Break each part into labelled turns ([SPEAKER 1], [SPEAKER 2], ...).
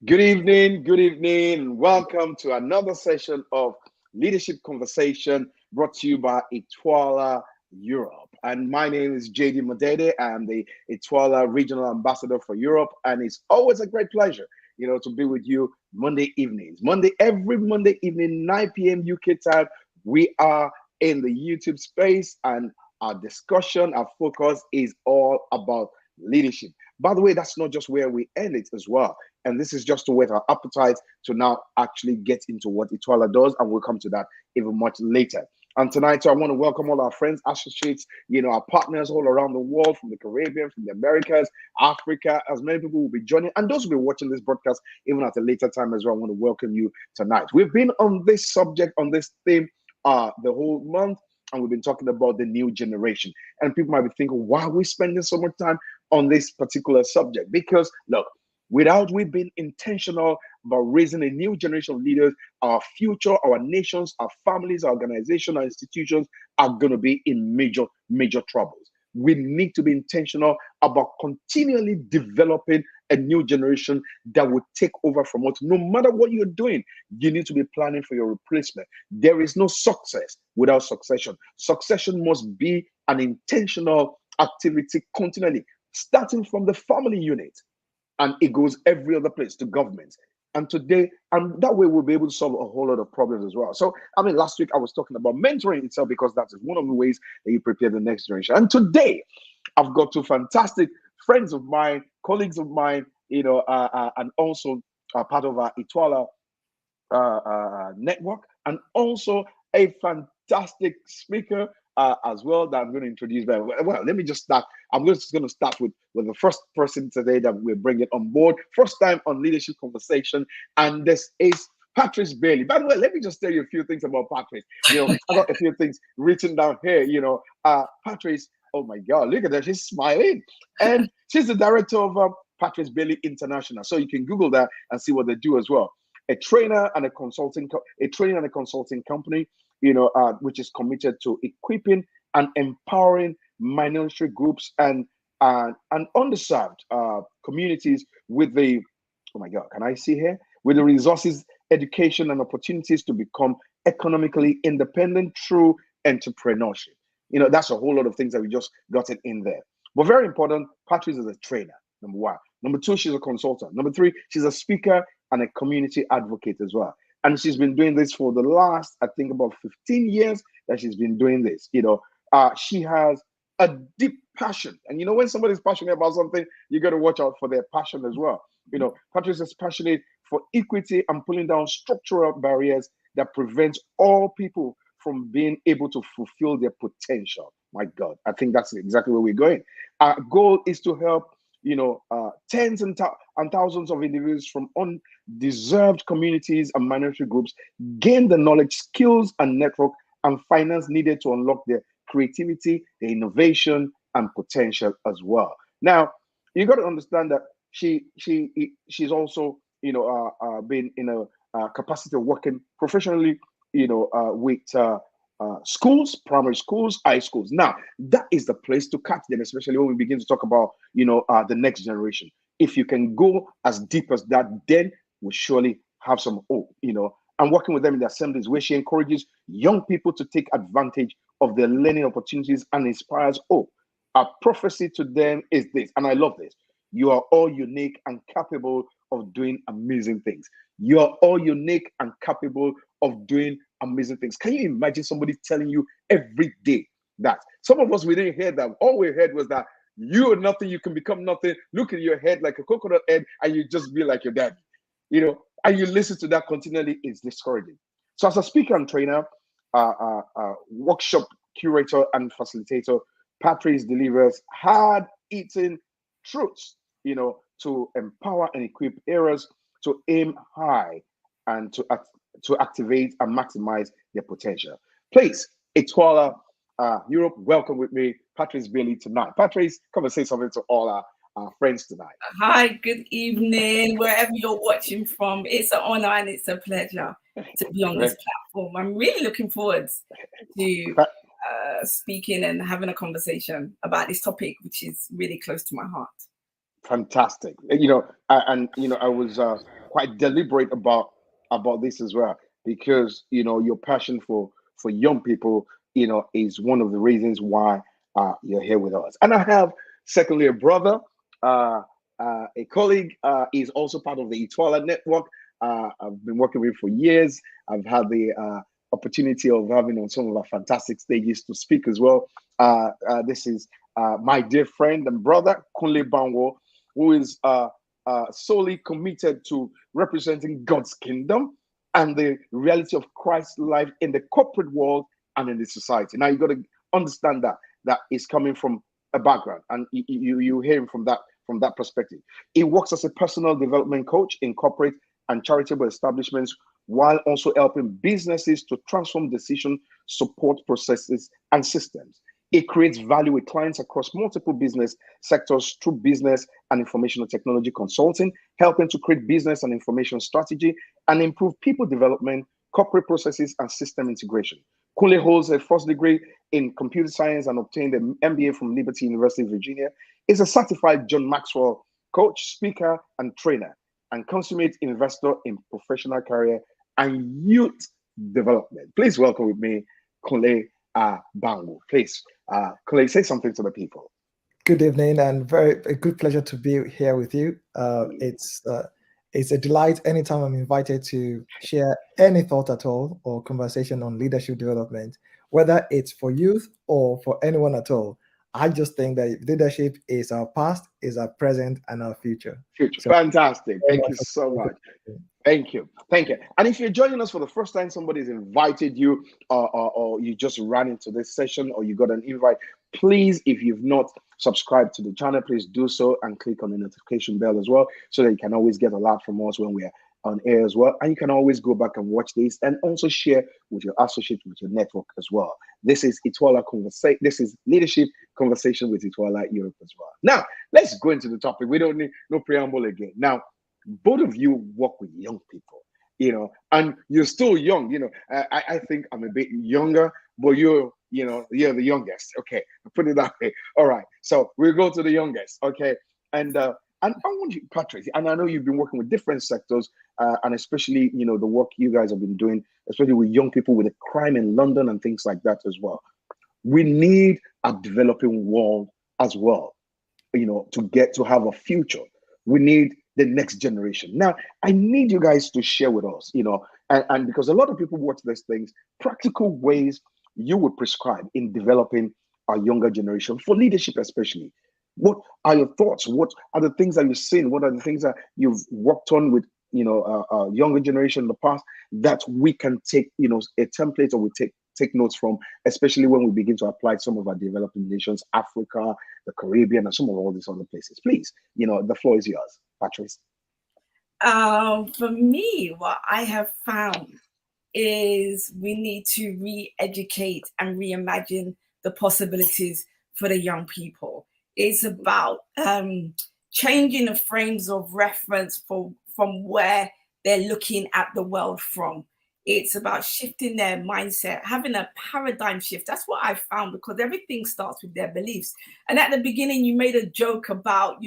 [SPEAKER 1] Good evening, and welcome to another session of Leadership Conversation brought to you by Itwala Europe. And my name is JD Modede. I'm the Itwala Regional Ambassador for Europe, and it's always a great pleasure, to be with you Monday evenings. Every Monday evening, 9 p.m. UK time, we are in the YouTube space, and our discussion, our focus is all about leadership. By the way, that's not just where we end it as well. And this is just to whet our appetite to now actually get into what Itwala does. And we'll come to that even much later. And tonight, so I want to welcome all our friends, associates, our partners all around the world, from the Caribbean, from the Americas, Africa, as many people will be joining. And those who will be watching this broadcast even at a later time as well, I want to welcome you tonight. We've been on this subject, on this theme, the whole month. And we've been talking about the new generation. And people might be thinking, why are we spending so much time on this particular subject? Because, look, without we being intentional about raising a new generation of leaders, our future, our nations, our families, our organizations, our institutions are going to be in major, major troubles. We need to be intentional about continually developing a new generation that will take over from us. No matter what you're doing, you need to be planning for your replacement. There is no success without succession. Succession must be an intentional activity continually, starting from the family unit, and it goes every other place to government. And today, and that way we'll be able to solve a whole lot of problems as well. So, last week I was talking about mentoring itself, because that is one of the ways that you prepare the next generation. And today, I've got two fantastic friends of mine, colleagues of mine, and also part of our Itwala network, and also a fantastic speaker as well that I'm going to introduce. Well, let me just start. I'm just going to start with the first person today that we're bringing on board. First time on Leadership Conversation, and this is Patrice Bailey. By the way, let me just tell you a few things about Patrice. I got a few things written down here. Patrice, oh my God, look at that. She's smiling. And she's the director of Patrice Bailey International. So you can Google that and see what they do as well. A trainer and a consulting company, which is committed to equipping and empowering minority groups and underserved communities with the, oh my God, can I see here? With the resources, education, and opportunities to become economically independent through entrepreneurship. That's a whole lot of things that we just got it in there. But very important, Patrice is a trainer, number one. Number two, she's a consultant. Number three, she's a speaker and a community advocate as well. And she's been doing this for the last, I think, about 15 years that she's been doing this. She has a deep passion. And when somebody's passionate about something, you got to watch out for their passion as well. Patrice is passionate for equity and pulling down structural barriers that prevent all people from being able to fulfill their potential. My God, I think that's exactly where we're going. Our goal is to help tens and thousands of individuals from undeserved communities and minority groups gain the knowledge, skills, and network and finance needed to unlock their creativity, their innovation, and potential as well. Now, you got to understand that she's also been in a capacity of working professionally, with schools, primary schools, high schools. Now, that is the place to catch them, especially when we begin to talk about, the next generation. If you can go as deep as that, then we surely have some hope, and working with them in the assemblies where she encourages young people to take advantage of their learning opportunities and inspires hope. Our prophecy to them is this, and I love this: you are all unique and capable of doing amazing things. You are all unique and capable of doing amazing things. Can you imagine somebody telling you every day that? Some of us, we didn't hear that. All we heard was that you are nothing, you can become nothing. Look at your head like a coconut head, and you just be like your dad. And you listen to that continually, it's discouraging. So as a speaker and trainer, workshop curator and facilitator, Patrice delivers hard-eating truths, to empower and equip areas to aim high and to activate and maximize their potential. Please, Itwala Europe, welcome with me, Patrice Bailey tonight. Patrice, come and say something to all our friends tonight.
[SPEAKER 2] Hi, good evening, wherever you're watching from. It's an honor and it's a pleasure to be on this platform. I'm really looking forward to speaking and having a conversation about this topic, which is really close to my heart.
[SPEAKER 1] Fantastic. I was quite deliberate about this as well, because your passion for young people, is one of the reasons why you're here with us. And I have, secondly, a brother, a colleague, is also part of the Itwala network. I've been working with him for years. I've had the opportunity of having on some of our fantastic stages to speak as well. This is my dear friend and brother, Kunle Banwo, who is solely committed to representing God's kingdom and the reality of Christ's life in the corporate world and in the society. Now, you got to understand that is coming from a background, and you hear him from that perspective. He works as a personal development coach in corporate and charitable establishments, while also helping businesses to transform decision support processes and systems. It creates value with clients across multiple business sectors through business and information technology consulting, helping to create business and information strategy and improve people development, corporate processes, and system integration. Kunle holds a first degree in computer science and obtained an MBA from Liberty University, Virginia. Is a certified John Maxwell coach, speaker, and trainer, and consummate investor in professional career and youth development. Please welcome with me, Kunle Banwo. Please, Kunle, say something to the people.
[SPEAKER 3] Good evening, and a good pleasure to be here with you. It's a delight anytime I'm invited to share any thought at all or conversation on leadership development, whether it's for youth or for anyone at all. I just think that leadership is our past, is our present, and our future.
[SPEAKER 1] So, fantastic. Thank you so much. Thank you. And if you're joining us for the first time, somebody's invited you, or you just ran into this session, or you got an invite, please, if you've not subscribed to the channel, please do so and click on the notification bell as well, so that you can always get alert from us when we're on air as well. And you can always go back and watch this and also share with your associates, with your network as well. This is Itwala Conversation. This is Leadership Conversation with Itwala Europe as well. Now, let's go into the topic. We don't need no preamble again. Now, both of you work with young people, and you're still young. I think I'm a bit younger, but you're the youngest. Okay, put it that way. All right, so we'll go to the youngest. Okay, and I want you, Patrick, and I know you've been working with different sectors, and especially the work you guys have been doing, especially with young people with the crime in London and things like that as well. We need a developing world as well, to get to have a future. We need the next generation. Now, I need you guys to share with us, and because a lot of people watch these things, practical ways you would prescribe in developing our younger generation for leadership, especially. What are your thoughts? What are the things that you've seen? What are the things that you've worked on with, a younger generation in the past that we can take, a template, or we take notes from, especially when we begin to apply some of our developing nations, Africa, the Caribbean, and some of all these other places. Please, the floor is yours, Patrice.
[SPEAKER 2] For me, what I have found is we need to re-educate and reimagine the possibilities for the young people. It's about changing the frames of reference from where they're looking at the world from. It's about shifting their mindset, having a paradigm shift. That's what I found, because everything starts with their beliefs. And at the beginning, you made a joke about,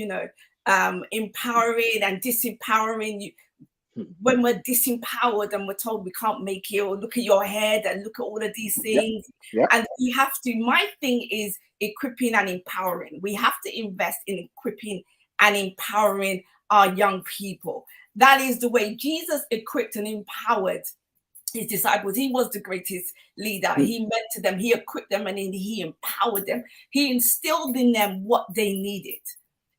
[SPEAKER 2] empowering and disempowering you. When we're disempowered and we're told we can't make it, or look at your head and look at all of these things.
[SPEAKER 1] Yep.
[SPEAKER 2] And we have to, my thing is equipping and empowering. We have to invest in equipping and empowering our young people. That is the way Jesus equipped and empowered his disciples. He was the greatest leader. He mentored them, he equipped them, and he empowered them. He instilled in them what they needed.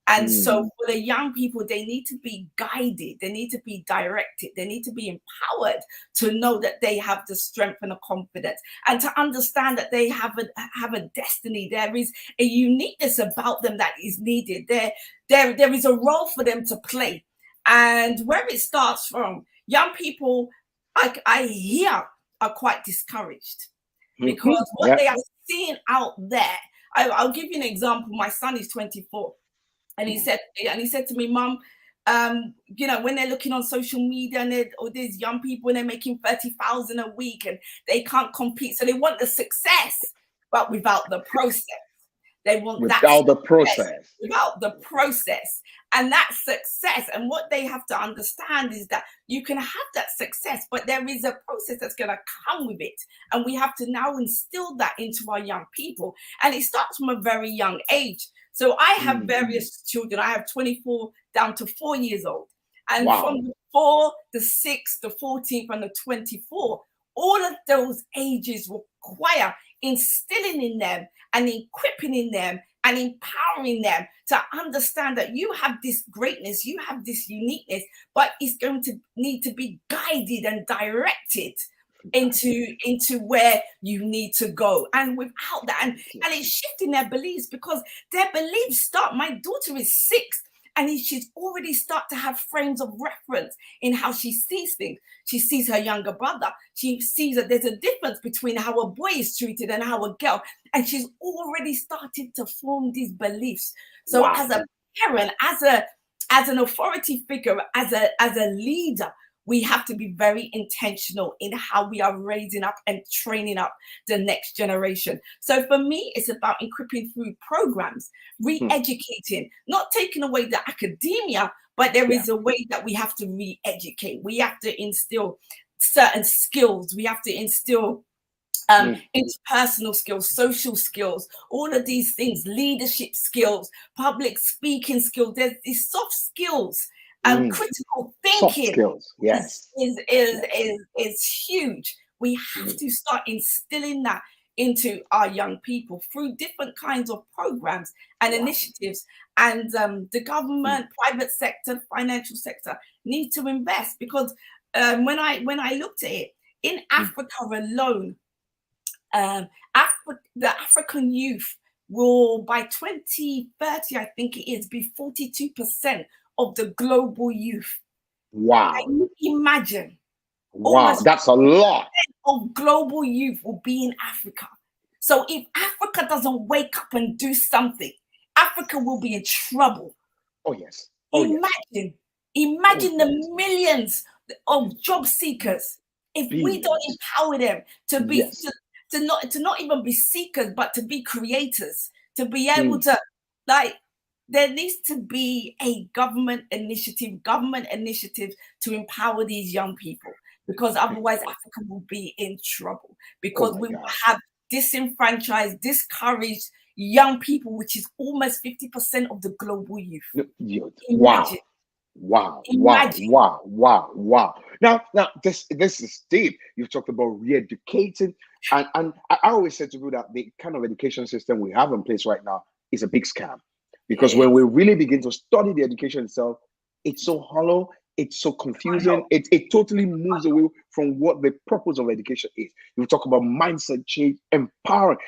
[SPEAKER 2] And so for the young people, they need to be guided, they need to be directed, they need to be empowered to know that they have the strength and the confidence, and to understand that they have a destiny. There is a uniqueness about them that is needed. There is a role for them to play. And where it starts from, young people, I hear, are quite discouraged because what they are seeing out there. I'll give you an example. My son is 24. And he said to me, Mom, when they're looking on social media and all these young people and they're making 30,000 a week and they can't compete. So they want the success, but without the process. They want
[SPEAKER 1] without the
[SPEAKER 2] success,
[SPEAKER 1] process.
[SPEAKER 2] without the process. And that success, and what they have to understand is that you can have that success, but there is a process that's going to come with it. And we have to now instill that into our young people. And it starts from a very young age. So I have various children. I have 24 down to 4 years old. And from the 4, the 6, the 14, and the 24, all of those ages require instilling in them and equipping in them and empowering them to understand that you have this greatness, you have this uniqueness, but it's going to need to be guided and directed into where you need to go. And without that, and it's shifting their beliefs, because their beliefs start. My daughter is 6, and she's already start to have frames of reference in how she sees things. She sees her younger brother. She sees that there's a difference between how a boy is treated and how a girl. And she's already started to form these beliefs. So as a parent, as an authority figure, as a leader, we have to be very intentional in how we are raising up and training up the next generation. So for me, it's about equipping through programs, re-educating, not taking away the academia, but there is a way that we have to re-educate. We have to instill certain skills. We have to instill interpersonal skills, social skills, all of these things, leadership skills, public speaking skills. There's these soft skills. Critical thinking is huge. We have to start instilling that into our young people through different kinds of programs and initiatives. And the government, private sector, financial sector need to invest, because when I looked at it, in Africa alone, the African youth will, by 2030, I think it is, be 42% of the global youth.
[SPEAKER 1] Wow.
[SPEAKER 2] Can you imagine?
[SPEAKER 1] Wow, that's a lot.
[SPEAKER 2] Of global youth will be in Africa. So if Africa doesn't wake up and do something, Africa will be in trouble.
[SPEAKER 1] Oh, yes.
[SPEAKER 2] Imagine the millions of job seekers. If we don't empower them to be to not even be seekers, but to be creators, to be able to, like, there needs to be a government initiative to empower these young people, because otherwise Africa will be in trouble, because we will have disenfranchised, discouraged young people, which is almost 50% of the global youth. Imagine.
[SPEAKER 1] Wow. Now this is deep. You've talked about re-educating, and I always say to people that the kind of education system we have in place right now is a big scam. Because when we really begin to study the education itself, it's so hollow, it's so confusing, it totally moves away from what the purpose of education is. You talk about mindset change, empowering.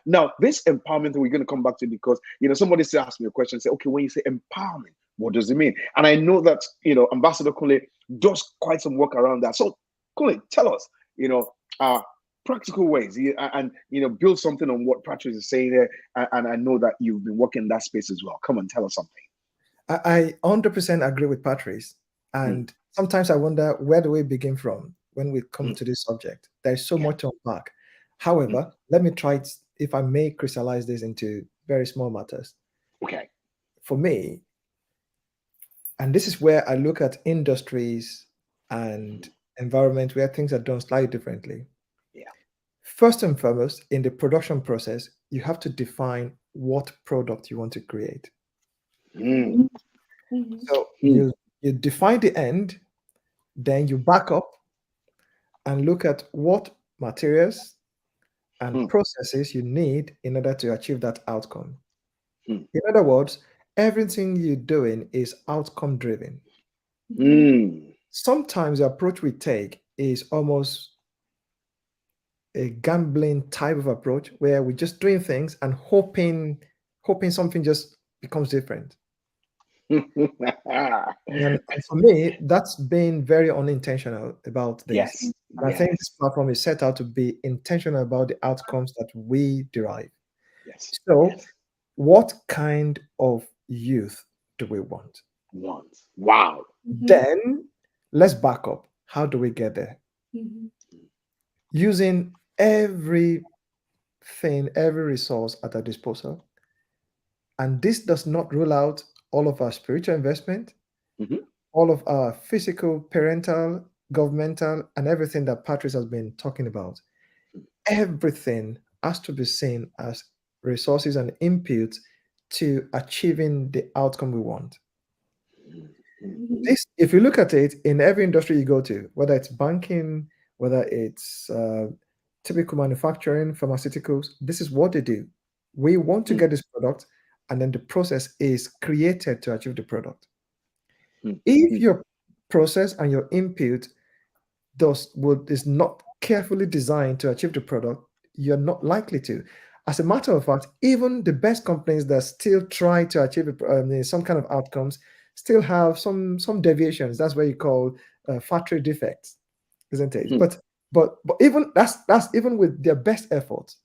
[SPEAKER 1] Now, this empowerment we're going to come back to, because somebody asked me a question, say, okay, when you say empowerment, what does it mean? And I know that Ambassador Kunle does quite some work around that. So Kunle, tell us, practical ways, and build something on what Patrice is saying there. And I know that you've been working in that space as well. Come on, tell us something.
[SPEAKER 3] I 100% agree with Patrice. And sometimes I wonder, where do we begin from when we come to this subject? There's so much to unpack. However, let me try, if I may, crystallize this into very small matters.
[SPEAKER 1] Okay.
[SPEAKER 3] For me, and this is where I look at industries and environment where things are done slightly differently. First and foremost, in the production process, you have to define what product you want to create. So you define the end, then you back up and look at what materials and processes you need in order to achieve that outcome. In other words, everything you're doing is outcome driven. Sometimes the approach we take is almost a gambling type of approach, where we're just doing things and hoping something just becomes different. And for me, that's been very unintentional about this. I think this platform is set out to be intentional about the outcomes that we derive. So what kind of youth do we want?
[SPEAKER 1] Wow.
[SPEAKER 3] Then let's back up. How do we get there? Using every resource at our disposal, And this does not rule out all of our spiritual investment,
[SPEAKER 1] Mhm.
[SPEAKER 3] all of our physical, parental, governmental, and everything that Patrice has been talking about. Everything has to be seen as resources and inputs to achieving the outcome we want.
[SPEAKER 2] Mhm.
[SPEAKER 3] This, if you look at it in every industry you go to, whether it's banking, whether it's typical manufacturing, pharmaceuticals, this is what they do. We want to
[SPEAKER 1] Mm.
[SPEAKER 3] get this product, and then the process is created to achieve the product.
[SPEAKER 1] Mm.
[SPEAKER 3] If
[SPEAKER 1] Mm.
[SPEAKER 3] your process and your input is not carefully designed to achieve the product, you're not likely to. As a matter of fact, even the best companies that still try to achieve some kind of outcomes still have some deviations. That's what you call factory defects, isn't it?
[SPEAKER 1] Mm.
[SPEAKER 3] But even that's even with their best efforts,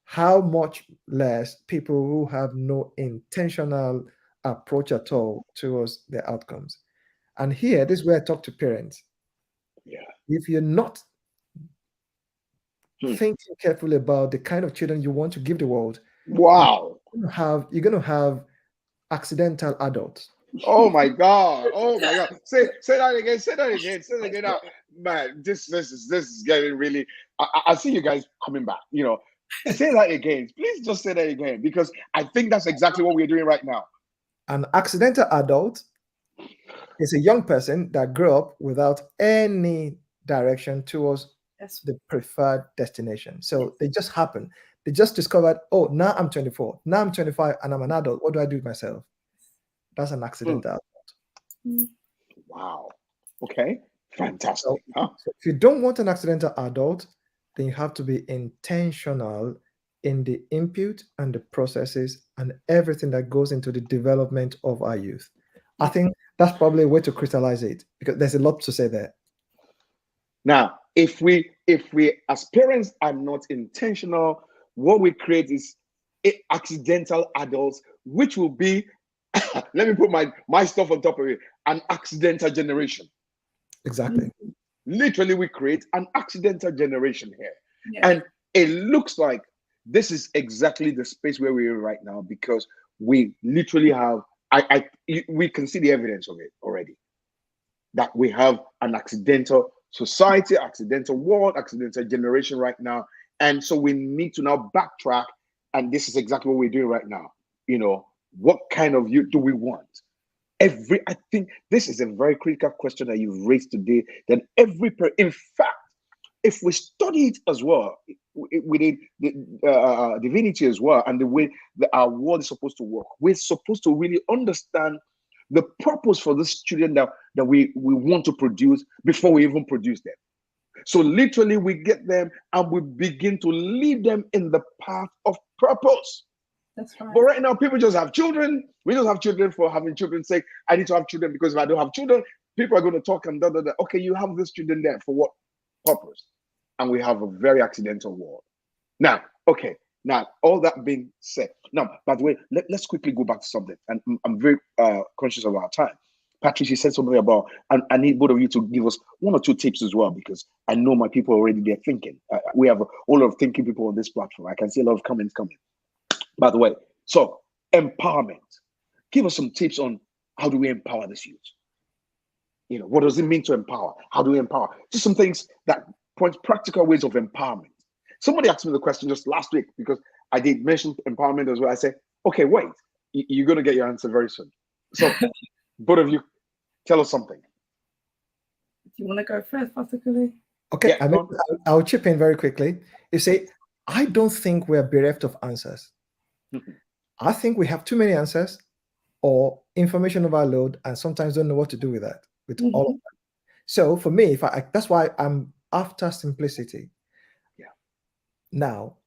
[SPEAKER 3] how much less people who have no intentional approach at all towards their outcomes. And here, this is where I talk to parents.
[SPEAKER 1] Yeah.
[SPEAKER 3] If you're not
[SPEAKER 1] Hmm.
[SPEAKER 3] thinking carefully about the kind of children you want to give the world,
[SPEAKER 1] Wow.
[SPEAKER 3] you're going to have accidental adults.
[SPEAKER 1] Oh my God. Oh my God. Say that again. Say that again. Say that again. Now, man, this is getting really. I see you guys coming back. Say that again. Please just say that again, because I think that's exactly what we're doing right now.
[SPEAKER 3] An accidental adult is a young person that grew up without any direction towards
[SPEAKER 2] That's
[SPEAKER 3] the preferred destination. So they just happen. They just discovered, oh, now I'm 24, now I'm 25, and I'm an adult. What do I do with myself? That's an accidental.
[SPEAKER 1] Wow. Okay.
[SPEAKER 3] So,
[SPEAKER 1] Fantastic. Huh?
[SPEAKER 3] so if you don't want an accidental adult, then you have to be intentional in the input and the processes and everything that goes into the development of our youth. I think that's probably a way to crystallize it, because there's a lot to say there.
[SPEAKER 1] Now, if we as parents are not intentional, what we create is accidental adults, which will be let me put my stuff on top of it, an accidental generation.
[SPEAKER 3] Exactly.
[SPEAKER 1] Literally, we create an accidental generation here.
[SPEAKER 2] Yeah.
[SPEAKER 1] And it looks like this is exactly the space where we are right now, because we literally have we can see the evidence of it already, that we have an accidental society, accidental world, accidental generation right now. And so we need to now backtrack, and this is exactly what we're doing right now. What kind of youth do we want? I think this is a very critical question that you've raised today, that in fact, if we study it as well within the divinity as well, and the way that our world is supposed to work, we're supposed to really understand the purpose for this children that we want to produce before we even produce them. So literally, we get them and we begin to lead them in the path of purpose.
[SPEAKER 2] That's right.
[SPEAKER 1] But right now, people just have children. We just have children for having children's sake. I need to have children because if I don't have children, people are going to talk and da da da. Okay, you have this children there for what purpose? And we have a very accidental world. Now, okay, now all that being said, now, by the way, let's quickly go back to something. And I'm very conscious of our time. Patrice, you said something about, and I need both of you to give us one or two tips as well, because I know my people are already there thinking. We have a whole lot of thinking people on this platform. I can see a lot of comments coming. By the way, so empowerment. Give us some tips on how do we empower this youth? What does it mean to empower? How do we empower? Just some things that point practical ways of empowerment. Somebody asked me the question just last week, because I did mention empowerment as well. I said, okay, wait, you're going to get your answer very soon. So both of you, tell us something.
[SPEAKER 2] Do you want to go first, particularly?
[SPEAKER 3] Okay,
[SPEAKER 1] Yeah,
[SPEAKER 3] I'll chip in very quickly. You say, I don't think we're bereft of answers. I think we have too many answers or information overload, and sometimes don't know what to do with that, with all of that. So for me, that's why I'm after simplicity.
[SPEAKER 1] Yeah.
[SPEAKER 3] Now,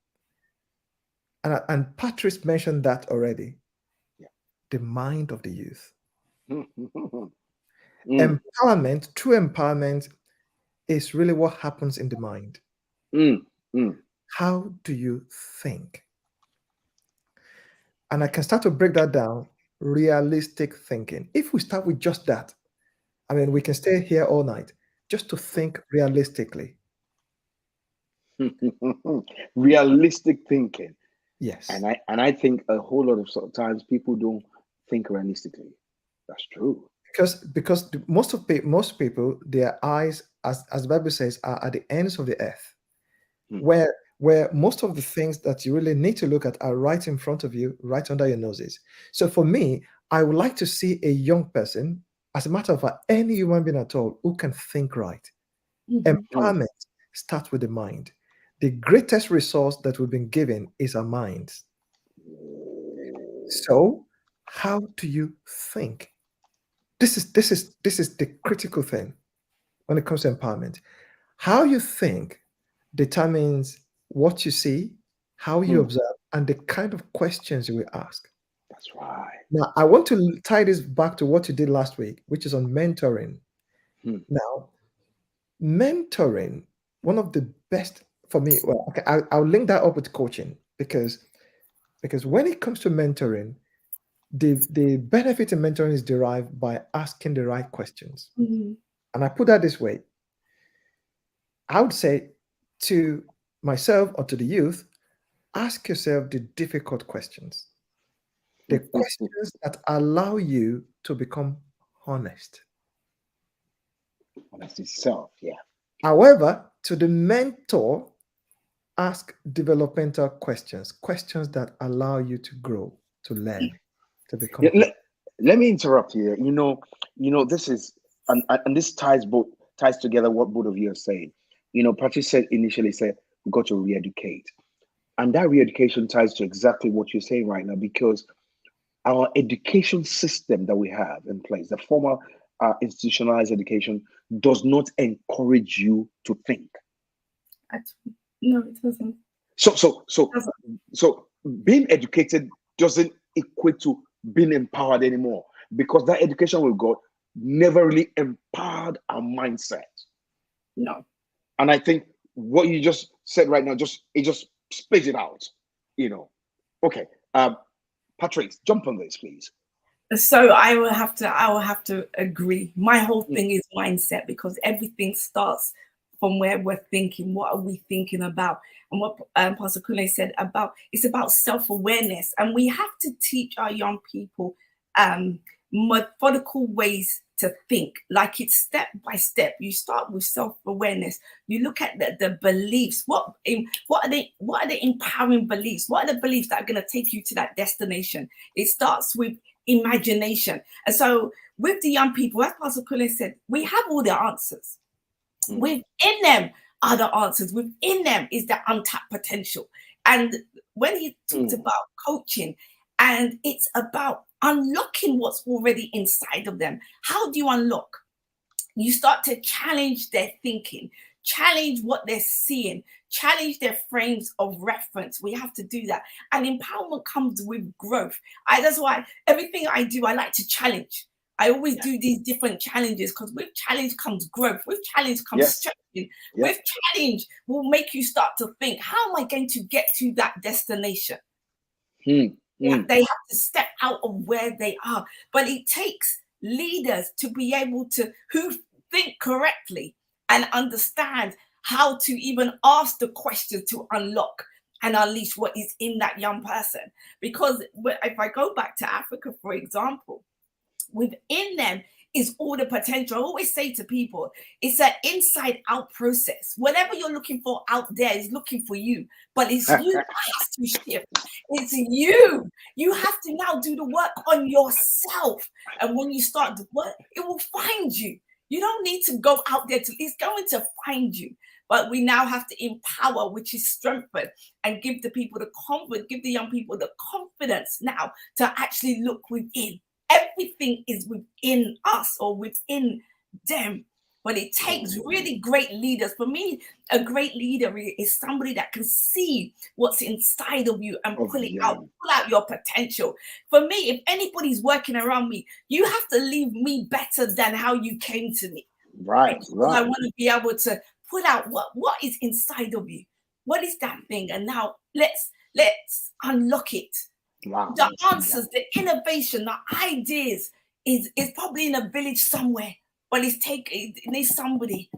[SPEAKER 3] and Patrice mentioned that already.
[SPEAKER 1] Yeah.
[SPEAKER 3] The mind of the youth.
[SPEAKER 1] Empowerment,
[SPEAKER 3] true empowerment is really what happens in the mind. How do you think? And I can start to break that down. Realistic thinking. If we start with just that, I mean, we can stay here all night just to think realistically.
[SPEAKER 1] Realistic thinking.
[SPEAKER 3] Yes.
[SPEAKER 1] And I think a whole lot of times people don't think realistically. That's true.
[SPEAKER 3] Because most people, their eyes, as the Bible says, are at the ends of the earth,
[SPEAKER 1] Hmm.
[SPEAKER 3] where most of the things that you really need to look at are right in front of you, right under your noses. So for me, I would like to see a young person, as a matter of fact, any human being at all, who can think right. Empowerment starts with the mind. The greatest resource that we've been given is our minds. So, how do you think? This is the critical thing when it comes to empowerment. How you think determines what you see, how you observe, and the kind of questions you will ask.
[SPEAKER 1] That's right.
[SPEAKER 3] Now, I want to tie this back to what you did last week, which is on mentoring. Now, mentoring, one of the best for me. Well, okay, I'll link that up with coaching because when it comes to mentoring, the benefit in mentoring is derived by asking the right questions. And I put that this way. I would say to myself or to the youth, ask yourself the difficult questions, the questions that allow you to become honest.
[SPEAKER 1] Honest itself, yeah.
[SPEAKER 3] However, to the mentor, ask developmental questions, questions that allow you to grow, to learn, to become.
[SPEAKER 1] Yeah, let me interrupt here. This is and this ties together what both of you are saying. Patrice initially said we got to re-educate. And that re-education ties to exactly what you're saying right now, because our education system that we have in place, the formal institutionalized education, does not encourage you to think.
[SPEAKER 2] No, it doesn't.
[SPEAKER 1] So being educated doesn't equate to being empowered anymore, because that education we got never really empowered our mindset.
[SPEAKER 2] No.
[SPEAKER 1] And I think what you just said right now, it just spits it out. Okay. Patrice, jump on this, please.
[SPEAKER 2] So I will have to agree. My whole thing is mindset, because everything starts from where we're thinking. What are we thinking about? And what Pastor Kunle said about, it's about self-awareness. And we have to teach our young people methodical ways to think. Like, it's step by step. You start with self-awareness. You look at the beliefs. What are the empowering beliefs? What are the beliefs that are going to take you to that destination? It starts with imagination. And so with the young people, as Pastor Kunle said, we have all the answers. Within them are the answers. Within them is the untapped potential. And when he talked about coaching, and it's about unlocking what's already inside of them. How do you unlock? You start to challenge their thinking, challenge what they're seeing, challenge their frames of reference. We have to do that. And empowerment comes with growth. That's why everything I do, I like to challenge. I always do these different challenges, because with challenge comes growth. With challenge comes stretching. With challenge will make you start to think, how am I going to get to that destination? They have to step out of where they are. But it takes leaders to be able to, who think correctly and understand how to even ask the question to unlock and unleash what is in that young person. Because if I go back to Africa, for example, within them is all the potential. I always say to people, it's an inside out process. Whatever you're looking for out there is looking for you, but it's you that has to shift. It's you. You have to now do the work on yourself. And when you start the work, it will find you. You don't need to go out there it's going to find you. But we now have to empower, which is strengthen, and give the people the confidence, give the young people the confidence now to actually look within. Everything is within us or within them. But it takes really great leaders. For me, a great leader is somebody that can see what's inside of you and pull out your potential. For me, if anybody's working around me, you have to leave me better than how you came to me.
[SPEAKER 1] Right.
[SPEAKER 2] I want to be able to put out what is inside of you. What is that thing? And now let's unlock it.
[SPEAKER 1] Wow.
[SPEAKER 2] The answers, the innovation, the ideas is probably in a village somewhere, but it needs somebody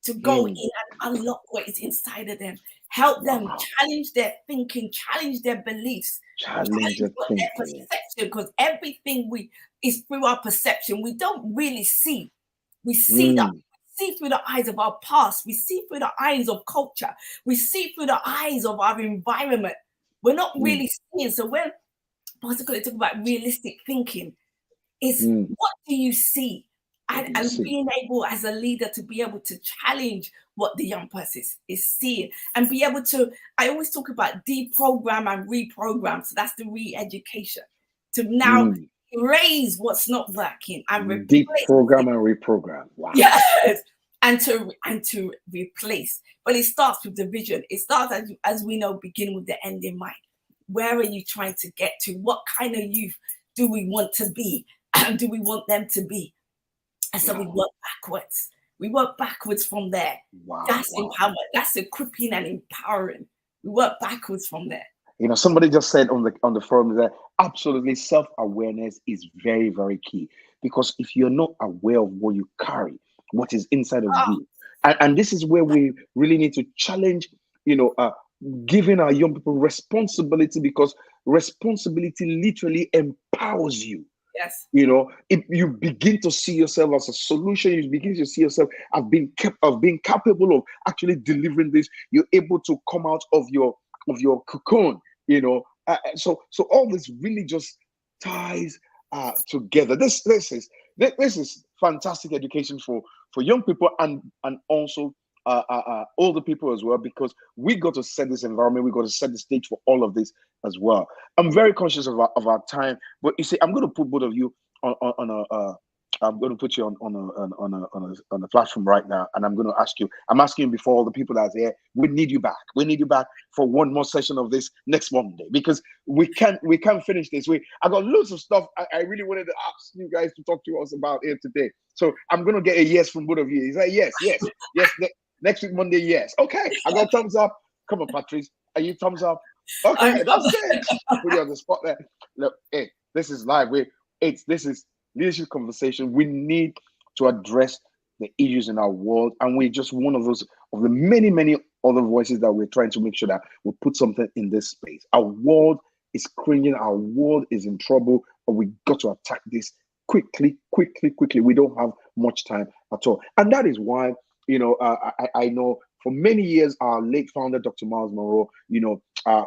[SPEAKER 2] to go in and unlock what is inside of them. help them challenge their thinking, challenge their beliefs,
[SPEAKER 1] challenge their
[SPEAKER 2] perception, because everything is through our perception. We don't really see. We see that. See through the eyes of our past. We see through the eyes of culture. We see through the eyes of our environment. We're not really seeing. So when Pastor Coley talk about realistic thinking, is what do you see? And being able as a leader to be able to challenge what the young person is seeing and be able to, I always talk about deprogram and reprogram. So that's the re-education to now erase what's not working and
[SPEAKER 1] deprogram and reprogram. Wow.
[SPEAKER 2] Yes. And to replace. But it starts with the vision. It starts, as we know, begin with the end in mind. Where are you trying to get to? What kind of youth do we want to be? Do we want them to be? And so we work backwards. We work backwards from there. That's empowerment. That's equipping and empowering. We work backwards from there.
[SPEAKER 1] You know, somebody just said on the forum that absolutely self-awareness is very, very key. Because if you're not aware of what you carry, what is inside of you, and this is where we really need to challenge, giving our young people responsibility, because responsibility literally empowers you.
[SPEAKER 2] Yes.
[SPEAKER 1] If you begin to see yourself as a solution, you begin to see yourself as being capable of actually delivering this. You're able to come out of your cocoon. So all this really just ties together. This is fantastic education for young people and also older people as well, because we got to set this environment. We got to set the stage for all of this as well. I'm very conscious of our time, but you see, I'm going to put both of you I'm going to put you on a platform right now, and I'm going to ask you. I'm asking before all the people that's here. We need you back. We need you back for one more session of this next Monday, because we can't finish this. I got loads of stuff I really wanted to ask you guys to talk to us about here today. So I'm going to get a yes from both of you. Is that yes? Next week Monday, yes. Okay, I got thumbs up. Come on, Patrice. Are you thumbs up? Okay, that's it. Put you on the spot there. Look, hey, this is live. This is leadership conversation. We need to address the issues in our world, and we're just one of the many other voices that we're trying to make sure that we put something in this space. Our world is cringing. Our world is in trouble, and we got to attack this quickly. We don't have much time at all, and that is why I know for many years our late founder, Dr. Myles Munroe,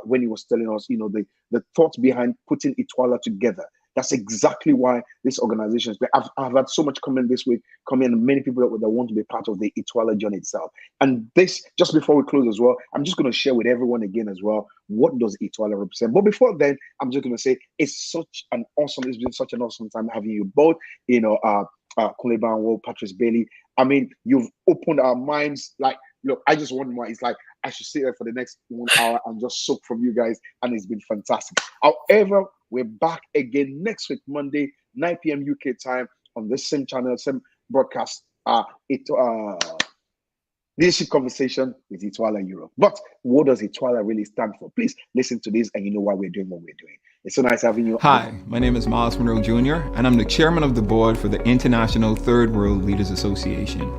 [SPEAKER 1] when he was telling us, the thought behind putting Ituala together. That's exactly why this organization is. I've had so much comment this week, and many people that want to be part of the Ituala journey itself. And this, just before we close as well, I'm just going to share with everyone again as well, what does Ituala represent? But before then, I'm just going to say it's been such an awesome time having you both, Kunle Banwo, Patrice Bailey. I mean, you've opened our minds. Like, look, I just want more. It's like I should sit there for the next 1 hour and just soak from you guys, and it's been fantastic. However, we're back again next week, Monday, 9 p.m. UK time on this same channel, same broadcast. Leadership Conversation with Ituala Europe. But what does Ituala really stand for? Please listen to this, and you know why we're doing what we're doing. It's so nice having you.
[SPEAKER 4] Hi, my name is Myles Munroe Jr., and I'm the chairman of the board for the International Third World Leaders Association.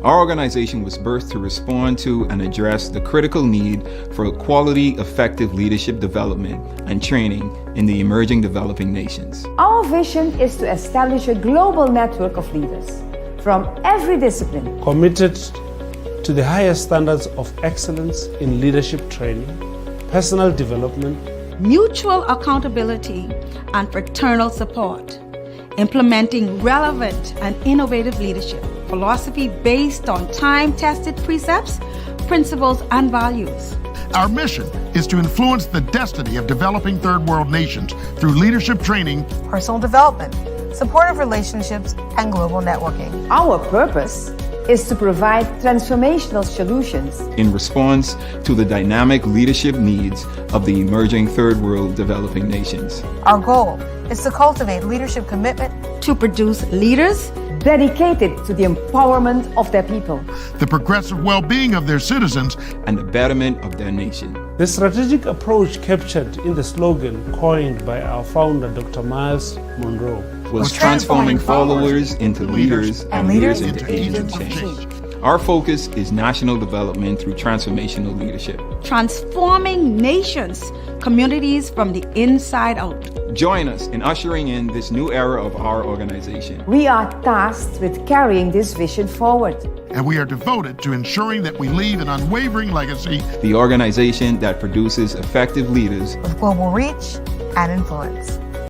[SPEAKER 4] Our organization was birthed to respond to and address the critical need for quality, effective leadership development and training in the emerging developing nations.
[SPEAKER 5] Our vision is to establish a global network of leaders from every discipline,
[SPEAKER 6] committed to the highest standards of excellence in leadership training, personal development,
[SPEAKER 7] mutual accountability, and fraternal support, implementing relevant and innovative leadership philosophy based on time-tested precepts, principles, and values.
[SPEAKER 8] Our mission is to influence the destiny of developing third world nations through leadership training,
[SPEAKER 9] personal development, supportive relationships, and global networking.
[SPEAKER 5] Our purpose is to provide transformational solutions
[SPEAKER 4] in response to the dynamic leadership needs of the emerging third world developing nations.
[SPEAKER 9] Our goal is to cultivate leadership commitment
[SPEAKER 7] to produce leaders
[SPEAKER 5] dedicated to the empowerment of their people,
[SPEAKER 8] the progressive well-being of their citizens,
[SPEAKER 4] and the betterment of their nation.
[SPEAKER 6] The strategic approach captured in the slogan coined by our founder, Dr. Myles Munroe,
[SPEAKER 4] was transforming followers into leaders and leaders into agents of change. Our focus is national development through transformational leadership.
[SPEAKER 7] Transforming nations, communities from the inside out.
[SPEAKER 4] Join us in ushering in this new era of our organization.
[SPEAKER 5] We are tasked with carrying this vision forward.
[SPEAKER 8] And we are devoted to ensuring that we leave an unwavering legacy.
[SPEAKER 4] The organization that produces effective leaders
[SPEAKER 9] with global reach and influence.